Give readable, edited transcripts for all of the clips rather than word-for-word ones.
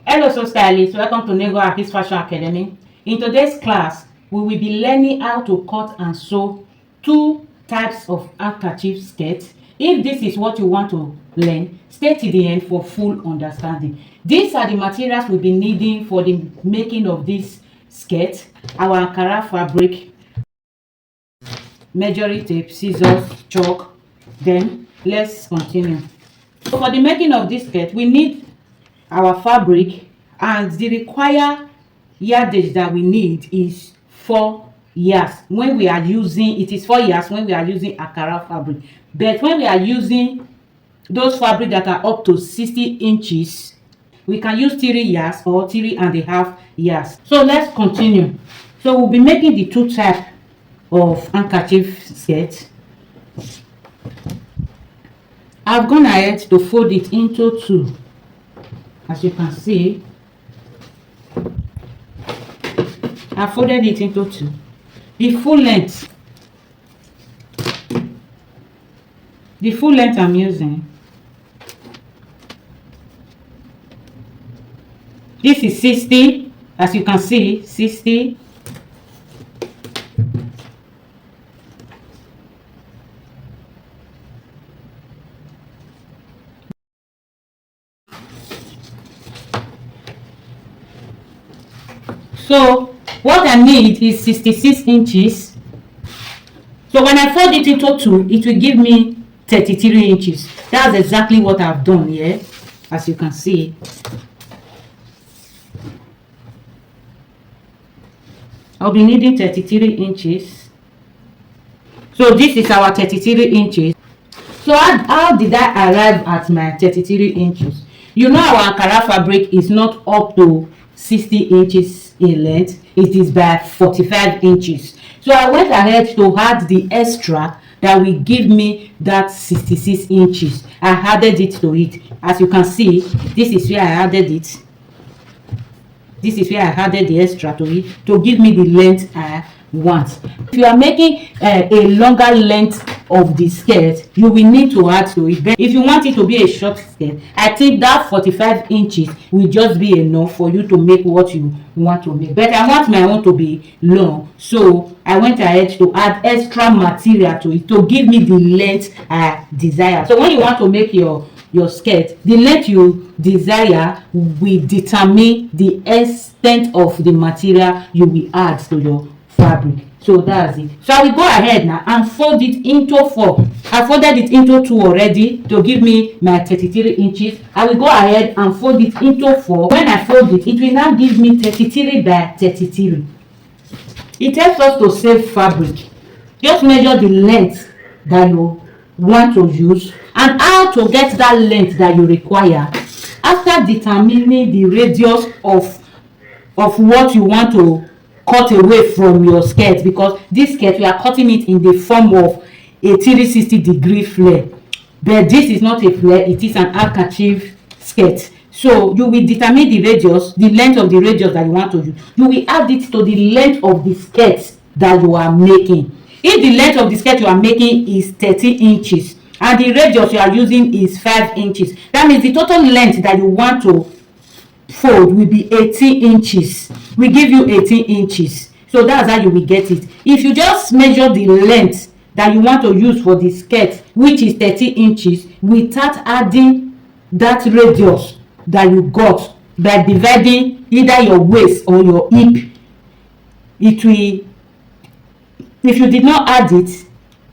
Hello, so stylists. Welcome to Negho Akhigs Fashion Academy. In today's class, we will be learning how to cut and sew two types of handkerchief skirts. If this is what you want to learn, stay till the end for full understanding. These are the materials we'll be needing for the making of this skirt: our Ankara fabric, measuring tape, scissors, chalk. Then let's continue. So for the making of this skirt, we need our fabric, and the required yardage that we need is 4 yards. When we are using it is 4 yards when we are using Ankara fabric, but when we are using those fabric that are up to 60 inches, we can use 3 yards or 3.5 yards. So let's continue. So we'll be making the two type of handkerchief skirt. I've gone ahead to fold it into two. As you can see, I folded it into two. The full length I'm using, this is 60. As you can see, 60. So what I need is 66 inches. So when I fold it into two, it will give me 33 inches. That's exactly what I've done here. As you can see, I'll be needing 33 inches. So this is our 33 inches. So how did I arrive at my 33 inches? You know, our Ankara fabric is not up to 60 inches in length. It is by 45 inches. So I went ahead to add the extra that will give me that 66 inches. I added it to it. As you can see, this is where I added it. This is where I added the extra to it to give me the length I want. If you are making a longer length of the skirt, you will need to add to it. But if you want it to be a short skirt, I think that 45 inches will just be enough for you to make what you want to make. But I want my own to be long, so I went ahead to add extra material to it to give me the length I desire. So when you want to make your skirt, the length you desire will determine the extent of the material you will add to your fabric. So that's it. So I will go ahead now and fold it into 4. I folded it into 2 already to give me my 33 inches. I will go ahead and fold it into 4. When I fold it, it will now give me 33 by 33. It helps us to save fabric. Just measure the length that you want to use and how to get that length that you require. After determining the radius of what you want to cut away from your skirt, because this skirt we are cutting it in the form of a 360-degree flare, but this is not a flare, it is an handkerchief skirt. So you will determine the radius, the length of the radius that you want to use. You will add it to the length of the skirt that you are making. If the length of the skirt you are making is 30 inches and the radius you are using is 5 inches, that means the total length that you want to fold will be 18 inches. We give you 18 inches. So that's how you will get it. If you just measure the length that you want to use for the skirt, which is 30 inches, without adding that radius that you got by dividing either your waist or your hip, it will, if you did not add it,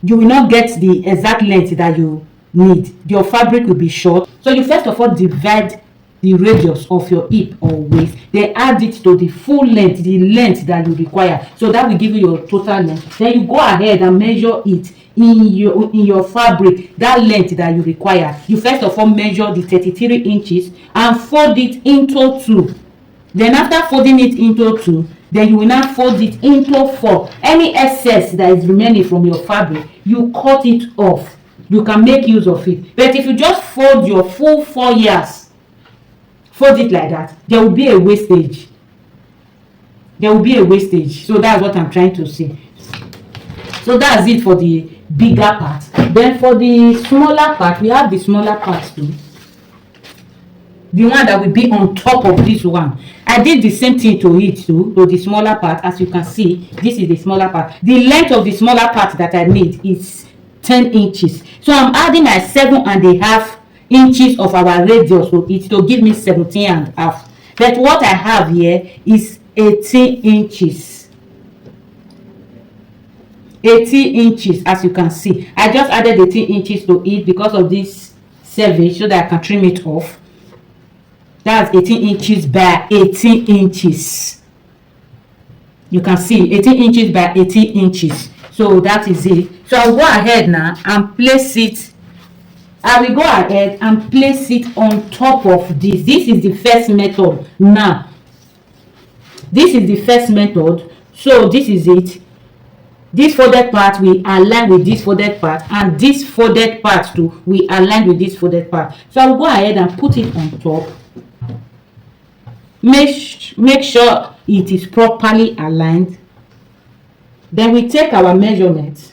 you will not get the exact length that you need. Your fabric will be short. So you first of all divide the radius of your hip or waist, then add it to the full length, the length that you require. So that will give you your total length. Then you go ahead and measure it in your fabric, that length that you require. You first of all measure the 33 inches and fold it into 2. Then after folding it into 2, then you will now fold it into 4. Any excess that is remaining from your fabric, you cut it off. You can make use of it. But if you just fold your full 4 yards, fold it like that, there will be a wastage. So that's what I'm trying to say. So that's it for the bigger part. Then for the smaller part, we have the smaller part too. the one that will be on top of this one. I did the same thing to it too, to the smaller part. As you can see, this is the smaller part. The length of the smaller part that I need is 10 inches. So I'm adding my 7.5 inches of our radius to it to give me 17.5. But what I have here is 18 inches. 18 inches, as you can see. I just added 18 inches to it because of this service so that I can trim it off. That's 18 inches by 18 inches. You can see 18 inches by 18 inches. So that is it. So I'll go ahead now and place it. I will go ahead and place it on top of this. This is the first method. Now, this is the first method. So this is it. This folded part we align with this folded part, and this folded part too we align with this folded part. So I'll go ahead and put it on top. Make sure it is properly aligned. Then we take our measurement,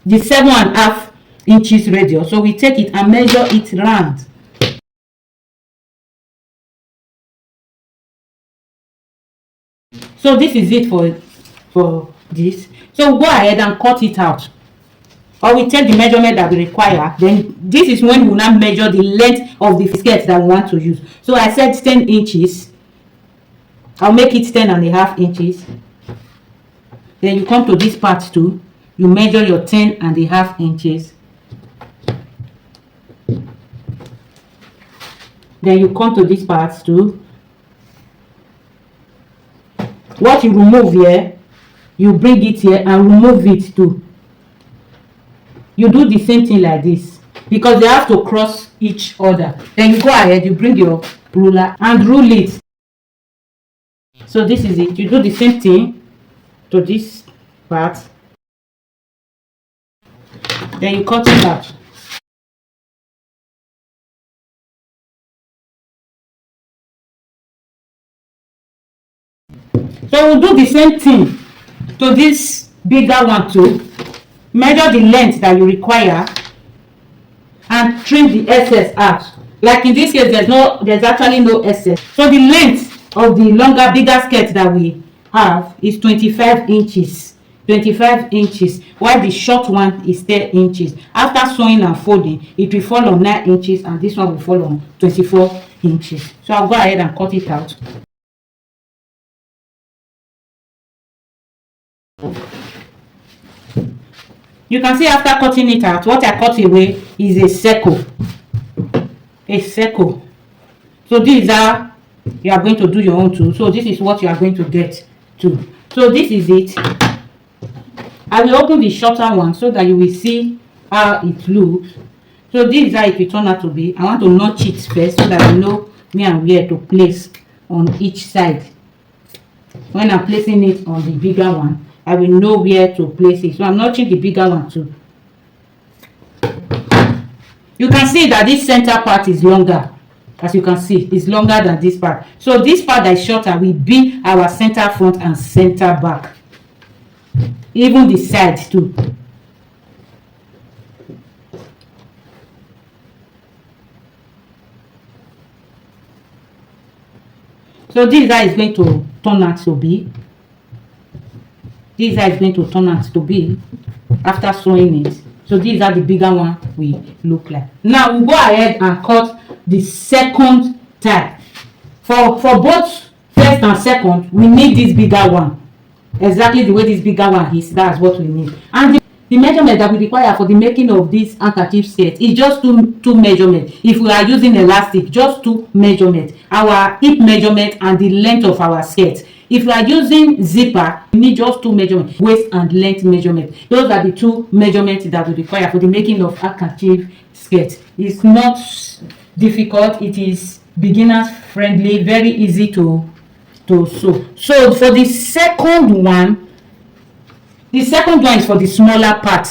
the 7.5 inches radius. So we take it and measure it round. So this is it for this. So we'll go ahead and cut it out, or we take the measurement that we require. Then this is when we now measure the length of the skirt that we want to use. So I said 10 inches. I'll make it 10.5 inches. Then you come to this part too. You measure your 10.5 inches. Then you come to this part too. What you remove here, you bring it here and remove it too. You do the same thing like this because they have to cross each other. Then you go ahead, you bring your ruler and rule it. So this is it. You do the same thing to this part. Then you cut it out. So we'll do the same thing to this bigger one too. Measure the length that you require and trim the excess out. Like in this case, there's actually no excess. So the length of the longer, bigger skirt that we have is 25 inches. 25 inches, while the short one is 10 inches. After sewing and folding, it will fall on 9 inches, and this one will fall on 24 inches. So I'll go ahead and cut it out. You can see after cutting it out, what I cut away is a circle. A circle. So this is how you are going to do your own too. So this is what you are going to get too. So this is it. I will open the shorter one so that you will see how it looks. So this is how it will turn out to be. I want to notch it first so that I know where to place on each side. When I'm placing it on the bigger one, I will know where to place it. So I'm notching the bigger one too. You can see that this center part is longer. As you can see, it's longer than this part. So this part that is shorter will be our center front and center back. Even the sides too. So this is how it's going to turn out to be. This is how it's going to turn out to be after sewing it. So this is how the bigger one will look like. Now we'll go ahead and cut the second tie. For both first and second, we need this bigger one. Exactly the way this bigger one is, that's what we need. And the measurement that we require for the making of this handkerchief skirt is just two measurements. If we are using elastic, just 2 measurements. Our hip measurement and the length of our skirt. If we are using zipper, we need just 2 measurements, waist and length measurement. Those are the 2 measurements that we require for the making of handkerchief skirt. It's not difficult. It is beginners friendly, very easy to sew. So for the second one is for the smaller part.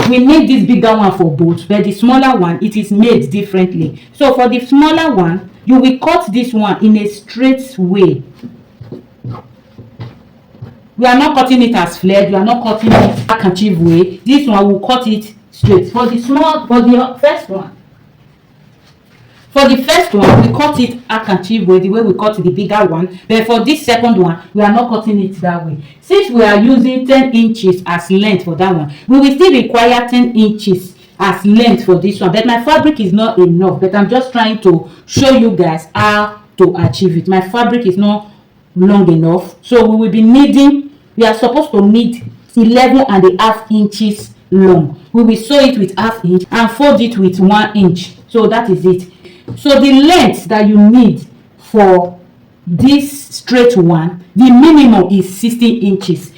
We need this bigger one for both, but the smaller one, it is made differently. So for the smaller one, you will cut this one in a straight way. We are not cutting it as flared. We are not cutting it handkerchief way. This one will cut it straight. For the first one, For the first one, we cut it handkerchief way, the way we cut the bigger one. But for this second one, we are not cutting it that way. Since we are using 10 inches as length for that one, we will still require 10 inches as length for this one. But my fabric is not enough. But I'm just trying to show you guys how to achieve it. My fabric is not long enough. So we will be needing, we are supposed to need 11.5 inches long. We will sew it with 1/2 inch and fold it with 1 inch. So that is it. So the length that you need for this straight one, the minimum is 60 inches,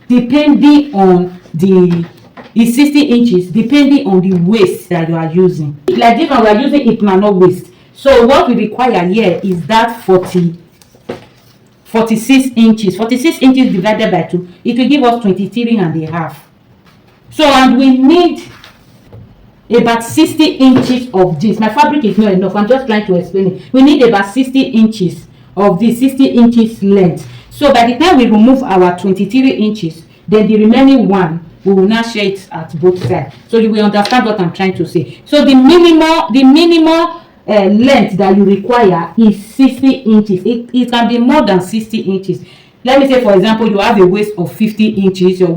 depending on the 60 inches depending on the waist that you are using. Like this one, we are using it not waist. So what we require here is that 46 inches. 46 inches divided by 2, it will give us 23.5. So, and we need about 60 inches of this. My fabric is not enough. I'm just trying to explain it. We need about 60 inches of this, 60 inches length. So by the time we remove our 23 inches, then the remaining one, we will now share it at both sides. So you will understand what I'm trying to say. So the minimum length that you require is 60 inches. It can be more than 60 inches. Let me say, for example, you have a waist of 50 inches. Your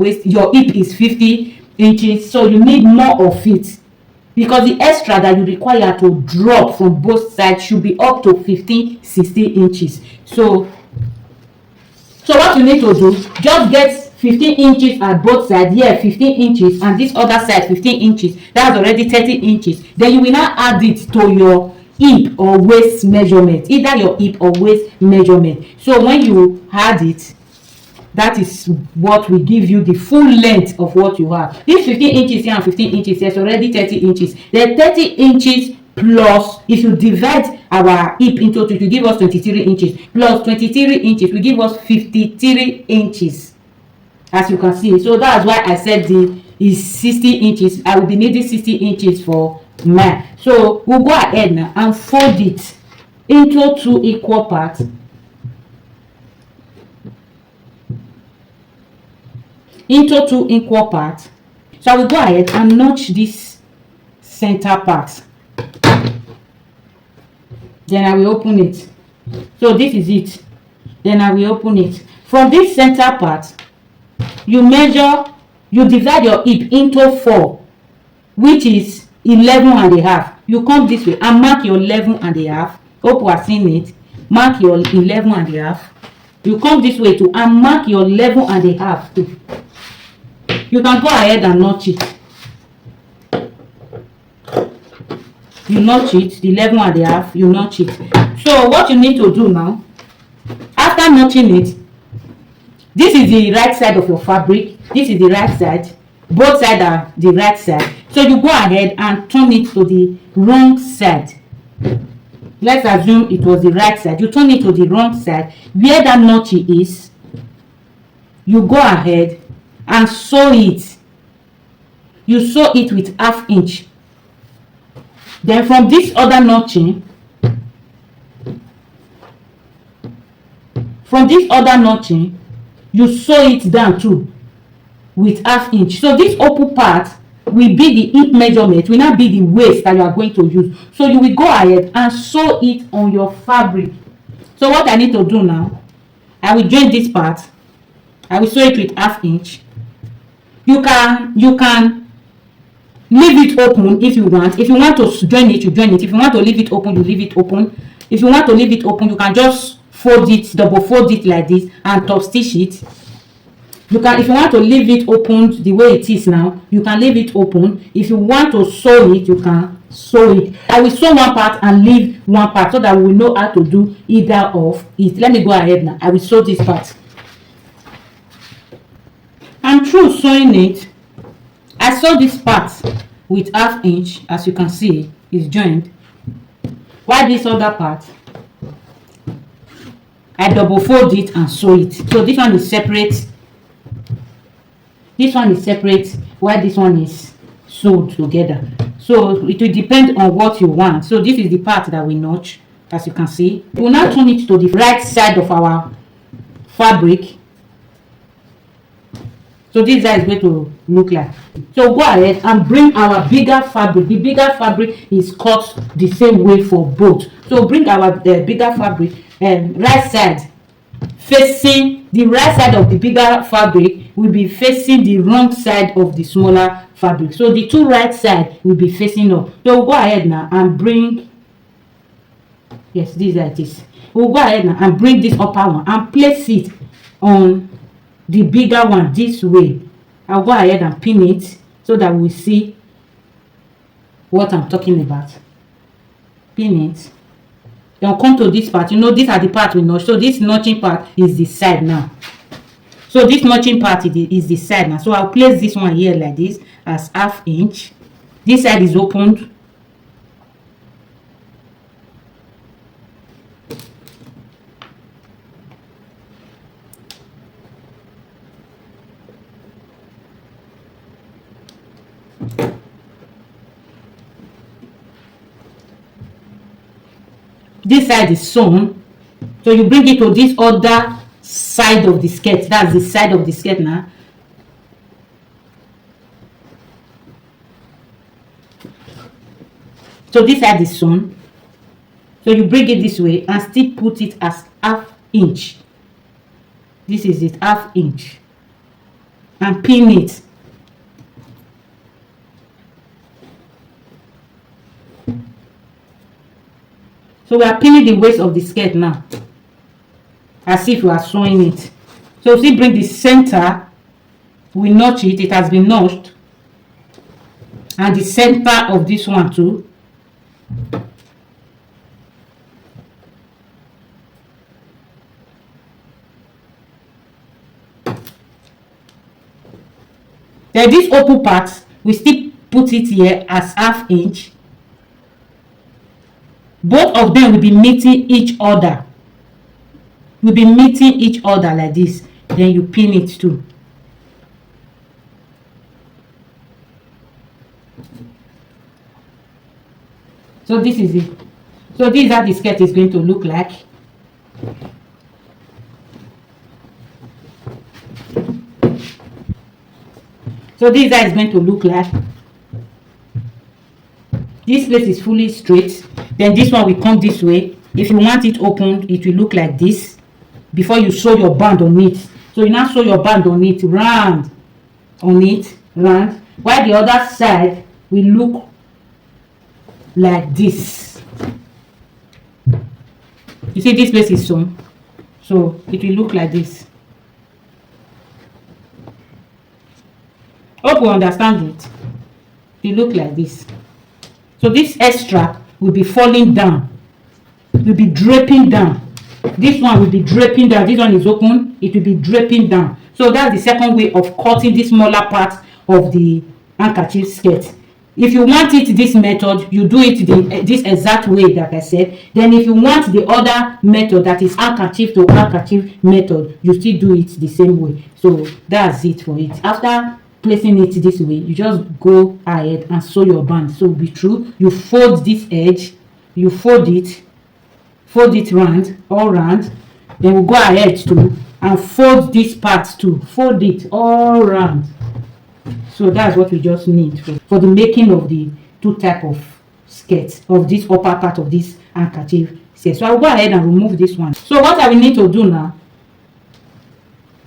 hip is 50 inches. So you need more of it, because the extra that you require to drop from both sides should be up to 15-16 inches. So what you need to do, just get 15 inches at both sides. Here 15 inches, and this other side 15 inches. That's already 30 inches. Then you will now add it to your hip or waist measurement, either your hip or waist measurement. So when you add it, that is what will give you the full length of what you have. This 15 inches here and 15 inches here is already 30 inches. Then 30 inches plus, if you divide our hip into 2, it will give us 23 inches. Plus 23 inches will give us 53 inches, as you can see. So that's why I said the is 60 inches. I will be needing 60 inches for mine. So we'll go ahead now and fold it into 2 equal parts. Into 2 equal parts. So I will go ahead and notch this center part. Then I will open it. So this is it. Then I will open it. From this center part, you measure, you divide your hip into 4, which is 11.5. You come this way and mark your 11.5. Hope you are seeing it. Mark your 11.5. You come this way too and mark your 11.5 too. You can go ahead and notch it. You notch it, the 11.5, you notch it. So what you need to do now, after notching it, this is the right side of your fabric, this is the right side, both sides are the right side. So you go ahead and turn it to the wrong side. Let's assume it was the right side. You turn it to the wrong side. Where that notch is, you go ahead and sew it. You sew it with 1/2 inch. Then from this other notching, you sew it down too with 1/2 inch. So this open part will be the hip measurement, will not be the waist that you are going to use. So you will go ahead and sew it on your fabric. So what I need to do now, I will join this part. I will sew it with 1/2 inch. You can leave it open if you want. If you want to join it, you join it. If you want to leave it open, you leave it open. If you want to leave it open, you can just fold it, double fold it like this and top stitch it. You can, if you want to leave it open the way it is now, you can leave it open. If you want to sew it, you can sew it. I will sew one part and leave one part so that we will know how to do either of it. Let me go ahead now. I will sew this part. And through sewing it, I sew this part with 1/2 inch, as you can see, is joined. While this other part, I double fold it and sew it. So this one is separate. This one is separate, while this one is sewed together. So it will depend on what you want. So this is the part that we notch, as you can see. We will now turn it to the right side of our fabric. So this is how it's going to look like. So go ahead and bring our bigger fabric. The bigger fabric is cut the same way for both. So bring our bigger fabric and right side facing the right side of the bigger fabric will be facing the wrong side of the smaller fabric. So the two right side will be facing up. So we'll go ahead now and bring, yes, this is like this. We'll go ahead now and bring this upper one and place it on the bigger one this way. I'll go ahead and pin it so that we see what I'm talking about. Pin it. Then come to this part. You know, these are the part we notch. So this notching part is the side now. So this notching part is the side now. So I'll place this one here like this as ½ inch. This side is opened. This side is sewn, so you bring it to this other side of the skirt. That's the side of the skirt now. So this side is sewn, so you bring it this way and still put it as ½ inch. This is it, ½ inch, and pin it. So we are pinning the waist of the skirt now, as if we are sewing it. So see, bring the center, we notch it, it has been notched, and the center of this one too. Then this open part, we still put it here as ½ inch. Both of them will be meeting each other. Will be meeting each other like this. Then you pin it too. So this is it. So this is how the skirt is going to look like. So this is how it's going to look like. This place is fully straight. Then this one will come this way. If you want it opened, it will look like this before you sew your band on it. So you now sew your band on it, round on it, round, while the other side will look like this. You see, this place is sewn, so it will look like this. Hope you understand it. It will look like this. So this extra will be falling down, will be draping down. This one will be draping down. This one is open, it will be draping down. So that's the second way of cutting this smaller part of the handkerchief skirt. If you want it this method, you do it this exact way that I said. Then if you want the other method, that is handkerchief to handkerchief method, you still do it the same way. So that's it for it. After placing it this way, you just go ahead and sew your band. So be true, you fold this edge, you fold it round, all round. Then we'll go ahead too and fold this part too, fold it all round. So that's what we just need for the making of the two type of skirts, of this upper part of this handkerchief set. So I'll go ahead and remove this one. So what I will need to do now,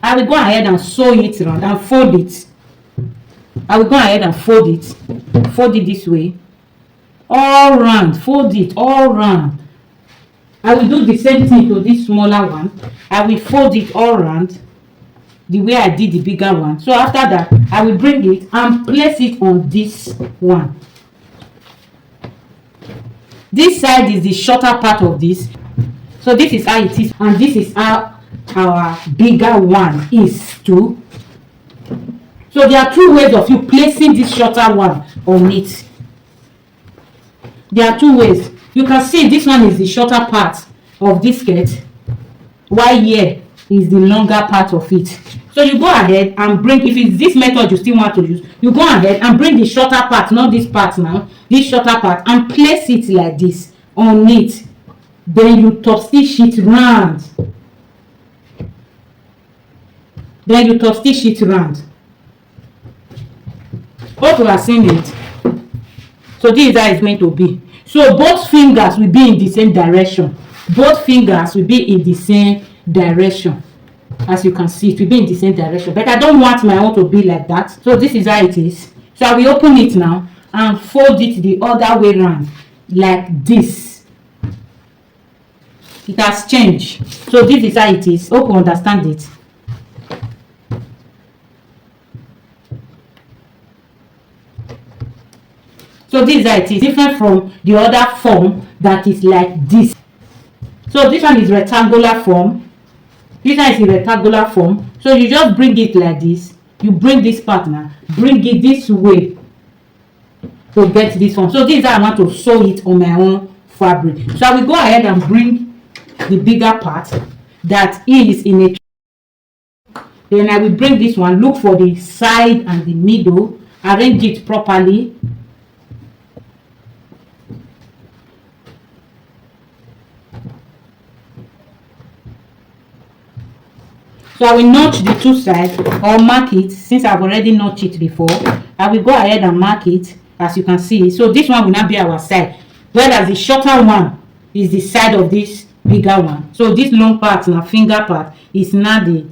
I will go ahead and sew it around and fold it. I will go ahead and fold it this way, all round, fold it all round. I will do the same thing to this smaller one. I will fold it all round the way I did the bigger one. So after that, I will bring it and place it on this one. This side is the shorter part of this. So this is how it is, and this is how our bigger one is too. So there are two ways of you placing this shorter one on it. There are two ways. You can see this one is the shorter part of this skirt, while here is the longer part of it. So you go ahead and bring, if it's this method you still want to use, you go ahead and bring the shorter part, not this part now, this shorter part, and place it like this on it. Then you top stitch it round. Then you top stitch it round. Hope you are seeing it. So this is how it's going to be. So both fingers will be in the same direction. Both fingers will be in the same direction. As you can see, it will be in the same direction. But I don't want my own to be like that. So this is how it is. So I will open it now and fold it the other way around like this. It has changed. So this is how it is. Hope you understand it. So this is how it is, different from the other form that is like this. So this one is rectangular form. This one is a rectangular form. So you just bring it like this. You bring this part now, bring it this way to get this one. So this is how I want to sew it on my own fabric. So I will go ahead and bring the bigger part that is in a. Then I will bring this one, look for the side and the middle, arrange it properly. So I will notch the two sides or mark it. Since I've already notched it before, I will go ahead and mark it, as you can see. So this one will not be our side, whereas the shorter one is the side of this bigger one. So this long part, now finger part, is not the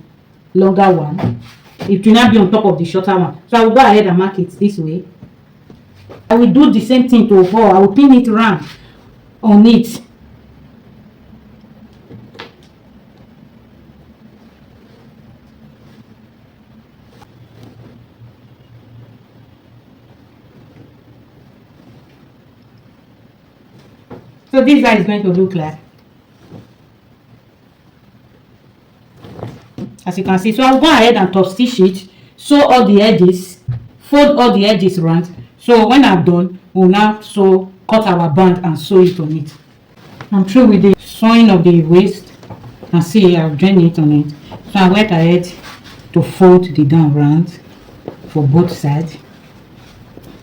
longer one. It will not be on top of the shorter one. So I will go ahead and mark it this way. I will do the same thing to her. I will pin it round on it. So this is how it's going to look like. As you can see, so I'll go ahead and top stitch it, sew all the edges, fold all the edges around. So when I'm done, we'll now cut our band and sew it on it. I'm through with the sewing of the waist, and see I've joined it on it. So I went ahead to fold the down round for both sides.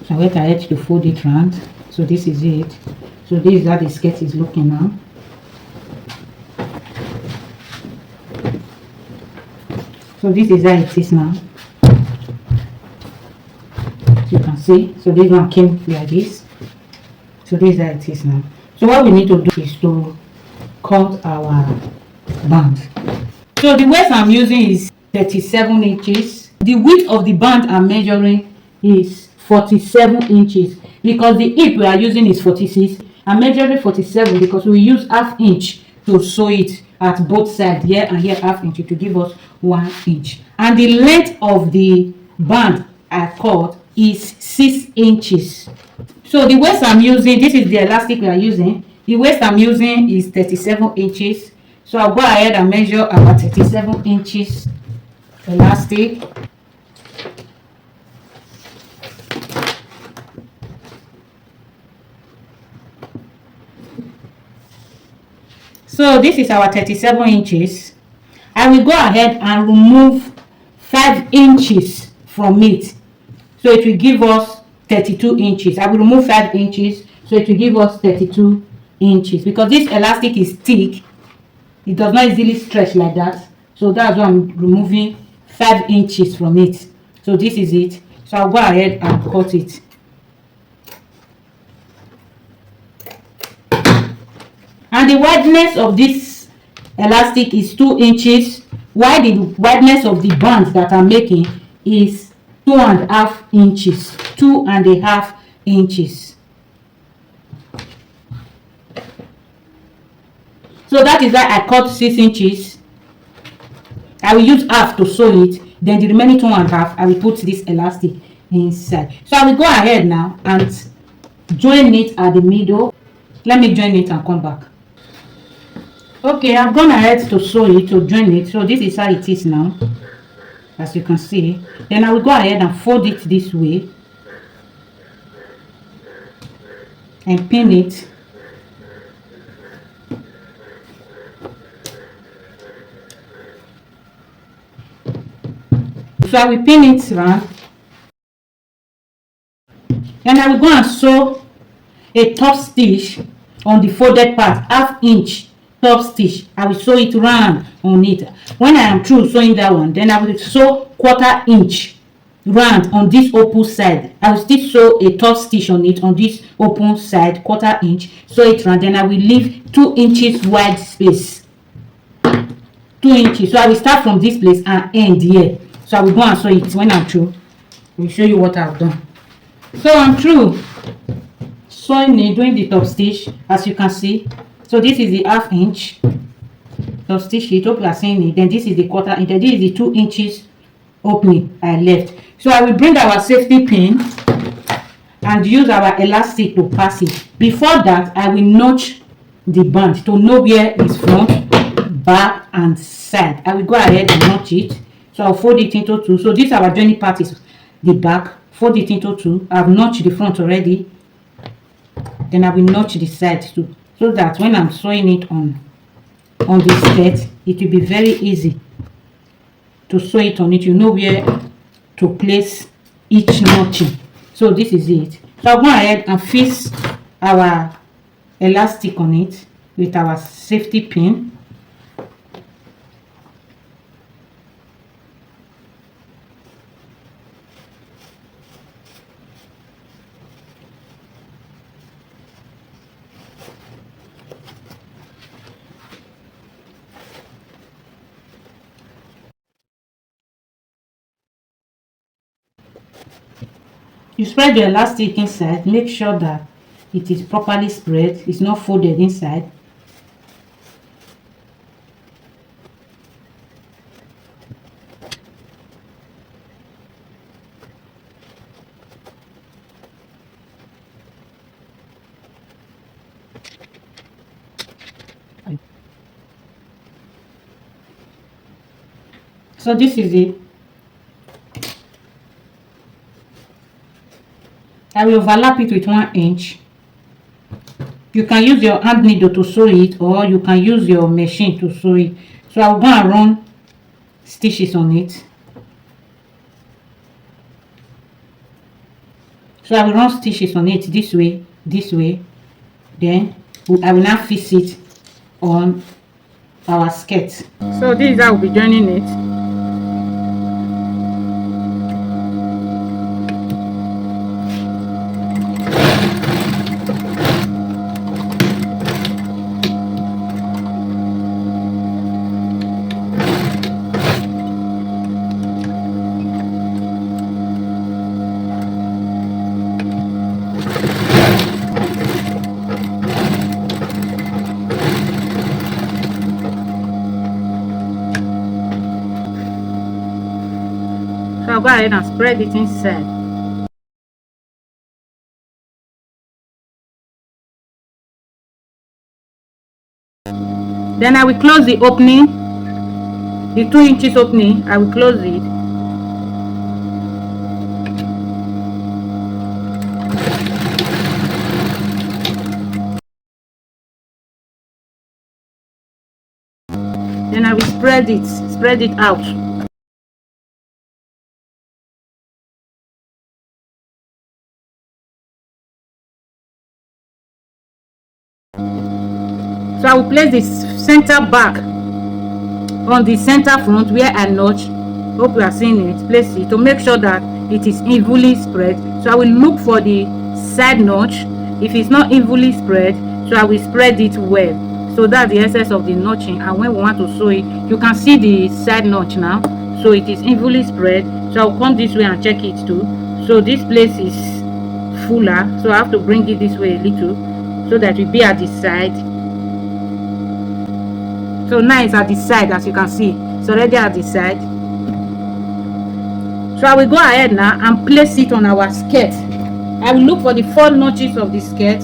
So I went ahead to fold it round. So this is it. So this is how the skirt is looking now. So this is how it is now. As you can see, so this one came like this. So this is how it is now. So what we need to do is to cut our band. So the waist I'm using is 37 inches. The width of the band I'm measuring is 47 inches because the hip we are using is 46. I'm measuring 47 because we use half inch to sew it at both sides, here and here half inch, to give us 1 inch. And the length of the band I cut is 6 inches. So the waist I'm using, this is the elastic we are using. The waist I'm using is 37 inches. So I'll go ahead and measure our 37 inches elastic. So this is our 37 inches. I will go ahead and remove 5 inches from it. So it will give us 32 inches. I will remove 5 inches. So it will give us 32 inches. Because this elastic is thick, it does not easily stretch like that. So that's why I'm removing 5 inches from it. So this is it. So I'll go ahead and cut it. And the wideness of this elastic is 2 inches, while the wideness of the band that I'm making is 2.5 inches. 2.5 inches. So that is why I cut 6 inches. I will use half to sew it. Then the remaining 2.5, I will put this elastic inside. So I will go ahead now and join it at the middle. Let me join it and come back. Okay, I've gone ahead to sew it, to join it. So this is how it is now, as you can see. Then I will go ahead and fold it this way and pin it. So I will pin it round. Then I will go and sew a top stitch on the folded part, 1/2 inch top stitch. I will sew it round on it. When I am through sewing that one, then I will sew 1/4 inch round on this open side. I will still sew a top stitch on it on this open side, 1/4 inch, sew it round, then I will leave 2 inches wide space, 2 inches. So I will start from this place and end here. So I will go and sew it. When I'm through, I will show you what I've done. So I'm through sewing it, doing the top stitch, as you can see. So this is the 1/2 inch top stitch it. Hope you are seeing it. Then this is the 1/4 inch, and this is the 2 inches opening I left. So I will bring our safety pin and use our elastic to pass it. Before that, I will notch the band to know where is front, back and side. I will go ahead and notch it. So I'll fold it into 2. So this our joining part is the back. Fold it into 2. I've notched the front already. Then I will notch the side too, so that when I'm sewing it on the skirt, it will be very easy to sew it on it. You know where to place each notching. So this is it. So I'll go ahead and fix our elastic on it with our safety pin. You spread the elastic inside. Make sure that it is properly spread. It's not folded inside. So this is it. I will overlap it with 1 inch. You can use your hand needle to sew it, or you can use your machine to sew it. So I'll go and run stitches on it. So I will run stitches on it this way, then I will now fix it on our skirt. So this is how we'll be joining it. So I'll go ahead and spread it inside. Then I will close the opening, the 2 inches opening. I will close it. Then I will spread it out. So I will place the center back on the center front where I notch. Hope you are seeing it. Place it to make sure that it is evenly spread. So I will look for the side notch. If it's not evenly spread, so I will spread it well. So that's the essence of the notching. And when we want to sew it, you can see the side notch now. So it is evenly spread. So I'll come this way and check it too. So this place is fuller. So I have to bring it this way a little, so that it will be at the side. So now it's at the side, as you can see. It's already at the side. So I will go ahead now and place it on our skirt. I will look for the 4 notches of the skirt.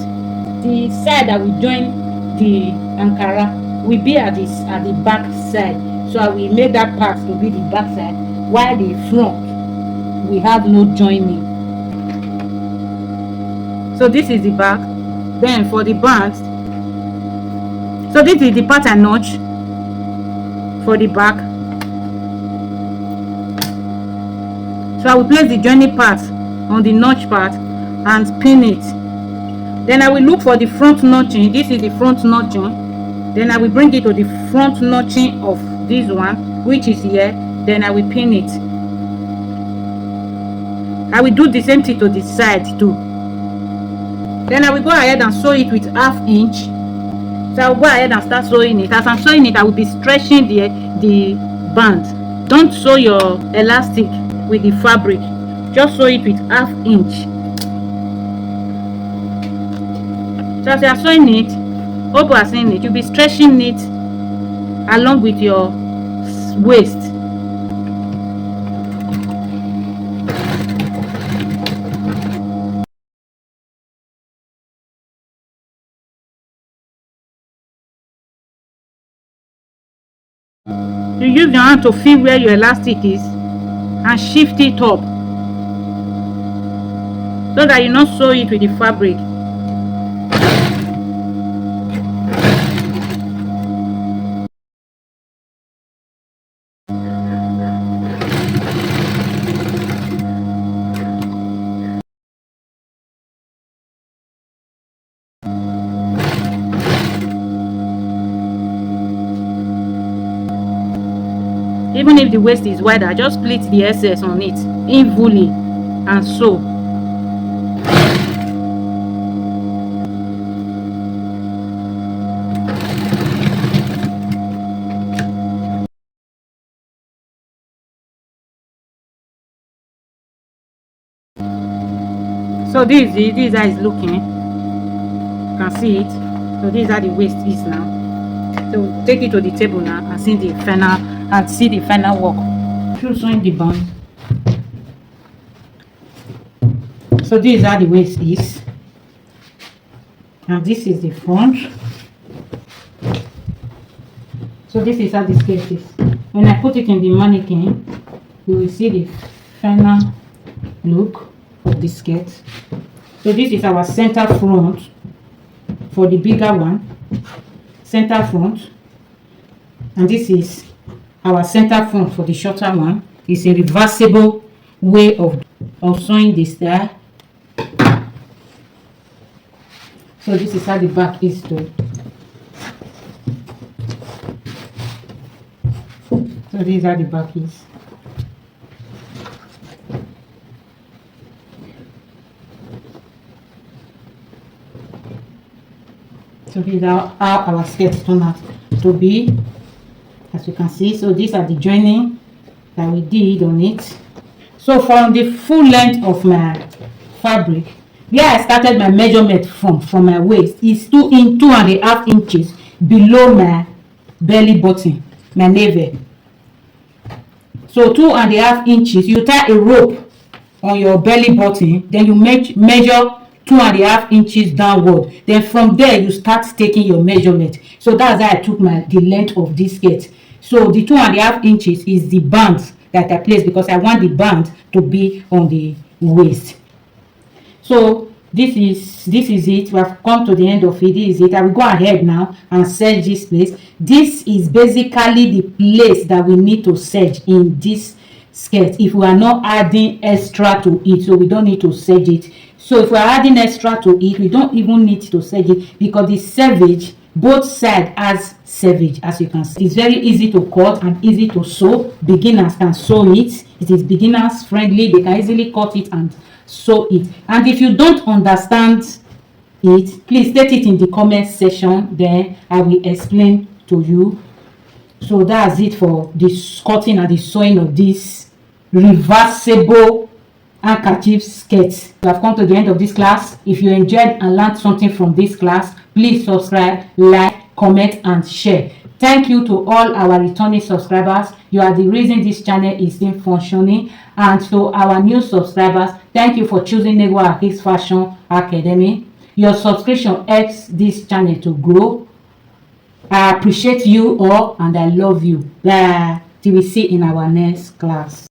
The side that will join the Ankara will be at the back side. So I will make that part to be the back side, while the front we have no joining. So this is the back. Then for the band, so this is the part I notch for the back. So I will place the joining part on the notch part and pin it. Then I will look for the front notching. This is the front notching. Then I will bring it to the front notching of this one, which is here. Then I will pin it. I will do the same thing to the side too. Then I will go ahead and sew it with 1/2 inch. So I will go ahead and start sewing it. As I'm sewing it, I will be stretching the band. Don't sew your elastic with the fabric. Just sew it with 1/2 inch. So as you are sewing it, hope you are seeing it, you'll be stretching it along with your waist. You use your hand to feel where your elastic is and shift it up so that you not sew it with the fabric. Even if the waist is wider, just split the excess on it evenly and sew. So this is how it's looking. You can see it. So this is how the waist is now. So take it to the table now and see the final work. Through sewing the band. So this is how the waist is. And this is the front. So this is how the skirt is. When I put it in the mannequin, you will see the final look of the skirt. So this is our center front for the bigger one. Center front. And this is our center front for the shorter one. It's a reversible way of sewing the style. So this is how the back is too. So this is how the back is. So this is how our skirt turned out to be, as you can see. So these are the joining that we did on it. So from the full length of my fabric, where I started my measurement from my waist is 2.5 inches below my belly button, my navel. So 2.5 inches, you tie a rope on your belly button, then you measure 2.5 inches downward. Then from there you start taking your measurement. So that's how I took the length of this skirt. So the 2.5 inches is the band that I placed because I want the band to be on the waist. So this is it. We have come to the end of it. This is it. I will go ahead now and serge this place. This is basically the place that we need to serge in this skirt if we are not adding extra to it. So we don't need to serge it. So if we are adding extra to it, we don't even need to serge it because the servage, both sides has servage, as you can see. It's very easy to cut and easy to sew. Beginners can sew it. It is beginners friendly. They can easily cut it and sew it. And if you don't understand it, please state it in the comment section, then I will explain to you. So that's it for the cutting and the sewing of this reversible handkerchief skirt. We have come to the end of this class. If you enjoyed and learned something from this class, please subscribe, like, comment and share. Thank you to all our returning subscribers. You are the reason this channel is still functioning. And to our new subscribers, thank you for choosing Negho Akhigs Fashion Academy. Your subscription helps this channel to grow. I appreciate you all and I love you. Bye. Till we see in our next class.